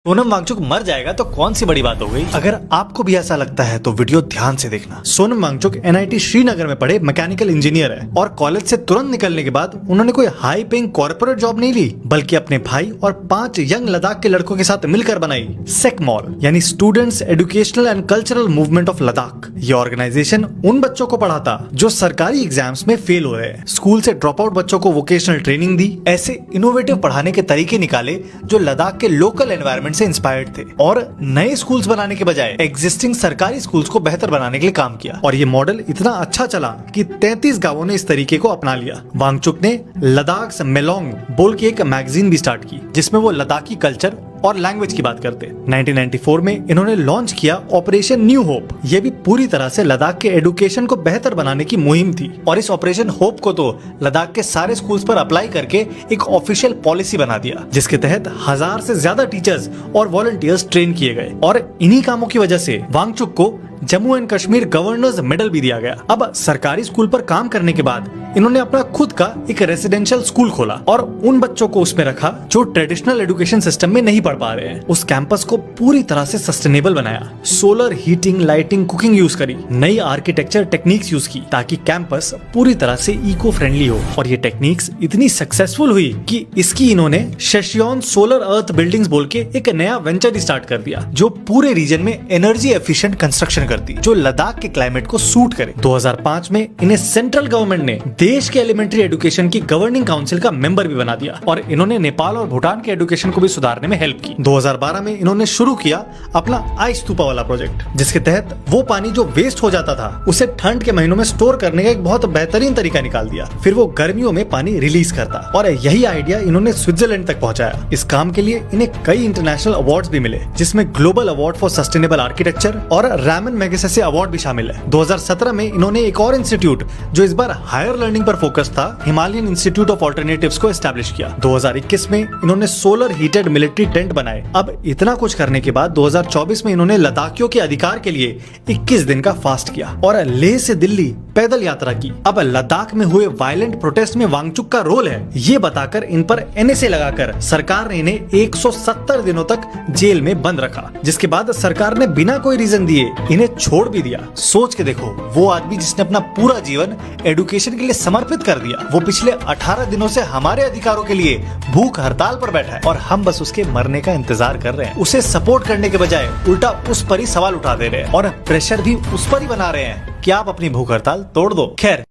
सोनम वांगचुक मर जाएगा तो कौन सी बड़ी बात हो गई। अगर आपको भी ऐसा लगता है तो वीडियो ध्यान से देखना। सोनम वांगचुक एनआईटी श्रीनगर में पढ़े मैकेनिकल इंजीनियर है और कॉलेज से तुरंत निकलने के बाद उन्होंने कोई हाई पेइंग कॉर्पोरेट जॉब नहीं ली, बल्कि अपने भाई और 5 यंग लद्दाख के लड़कों के साथ मिलकर बनाई सेकमॉल यानी students educational and cultural movement of Ladakh. ये ऑर्गेनाइजेशन उन बच्चों को पढ़ाता जो सरकारी एग्जाम्स में फेल हो रहे हैं, स्कूल से ड्रॉप आउट बच्चों को वोकेशनल ट्रेनिंग दी, ऐसे इनोवेटिव पढ़ाने के तरीके निकाले जो लद्दाख के लोकल एनवायरनमेंट से इंस्पायर्ड थे और नए स्कूल्स बनाने के बजाय एग्जिस्टिंग सरकारी स्कूल्स को बेहतर बनाने के लिए काम किया। और ये मॉडल इतना अच्छा चला कि 33 गांवों ने इस तरीके को अपना लिया। वांगचुक ने लद्दाख मेलोंग बोल के एक मैगजीन भी स्टार्ट की जिसमें वो लद्दाखी कल्चर और लैंग्वेज की बात करते। 1994 में इन्होंने लॉन्च किया ऑपरेशन न्यू होप। ये भी पूरी तरह से लद्दाख के एजुकेशन को बेहतर बनाने की मुहिम थी और इस ऑपरेशन होप को तो लद्दाख के सारे स्कूल्स पर अप्लाई करके एक ऑफिशियल पॉलिसी बना दिया, जिसके तहत 1000 से ज्यादा टीचर्स और वॉलंटियर्स ट्रेन किए गए। और इन्हीं कामों की वजह से वांगचुक को Jammu and Kashmir governors medal भी दिया गया। अब सरकारी स्कूल पर काम करने के बाद इन्होंने अपना खुद का एक रेसिडेंशियल स्कूल खोला और उन बच्चों को उसमें रखा जो ट्रेडिशनल एजुकेशन सिस्टम में नहीं पढ़ पा रहे हैं। उस कैंपस को पूरी तरह से सस्टेनेबल बनाया, solar heating, lighting, cooking use करी, नई आर्किटेक्चर टेक्निक्स यूज की ताकि कैंपस पूरी तरह से इको फ्रेंडली हो। और ये टेक्निक्स इतनी सक्सेसफुल हुई कि इसकी इन्होंने शेशियोन सोलर अर्थ बिल्डिंग्स बोल के एक नया वेंचर स्टार्ट कर दिया जो पूरे रीजन में एनर्जी एफिशिएंट कंस्ट्रक्शन करती जो लद्दाख के क्लाइमेट को सूट करे। 2005 में इन्हें सेंट्रल गवर्नमेंट ने देश के एलिमेंट्री एजुकेशन की गवर्निंग काउंसिल का मेंबर भी बना दिया और इन्होंने नेपाल और भूटान के एजुकेशन को भी सुधारने में हेल्प की। 2012 में इन्होंने शुरू किया अपना आइस स्तूपा वाला प्रोजेक्ट, जिसके तहत वो पानी जो वेस्ट हो जाता था उसे ठंड के महीनों में स्टोर करने का एक बहुत बेहतरीन तरीका निकाल दिया। फिर वो गर्मियों में पानी रिलीज करता और यही आइडिया इन्होंने स्विट्जरलैंड तक पहुंचाया। इस काम के लिए इन्हें कई इंटरनेशनल अवार्ड्स भी मिले, जिसमें global award for sustainable architecture और रैमन मैगसेसे अवार्ड भी शामिल है। 2017 में इन्होंने एक और इंस्टीट्यूट जो इस बार हायर लर्निंग पर फोकस था, हिमालयन इंस्टीट्यूट ऑफ ऑल्टरनेटिव्स को एस्टैब्लिश किया। 2021 में इन्होंने सोलर हीटेड मिलिट्री टेंट बनाए। अब इतना कुछ करने के बाद 2024 में इन्होंने लद्दाखियों के अधिकार के लिए 21 दिन का फास्ट किया और लेह से दिल्ली पैदल यात्रा की। अब लद्दाख में हुए वायलेंट प्रोटेस्ट में वांगचुक का रोल है ये बताकर इन पर एनएसए लगाकर सरकार ने इन्हें 170 दिनों तक जेल में बंद रखा, जिसके बाद सरकार ने बिना कोई रीजन दिए इन्हें छोड़ भी दिया। सोच के देखो, वो आदमी जिसने अपना पूरा जीवन एजुकेशन के लिए समर्पित कर दिया, वो पिछले 18 दिनों से हमारे अधिकारों के लिए भूख हड़ताल पर बैठा है और हम बस उसके मरने का इंतजार कर रहे हैं। उसे सपोर्ट करने के बजाय उल्टा उस पर ही सवाल उठा दे रहे हैं और प्रेशर भी उस पर ही बना रहे हैं कि आप अपनी भूख हड़ताल तोड़ दो। खैर,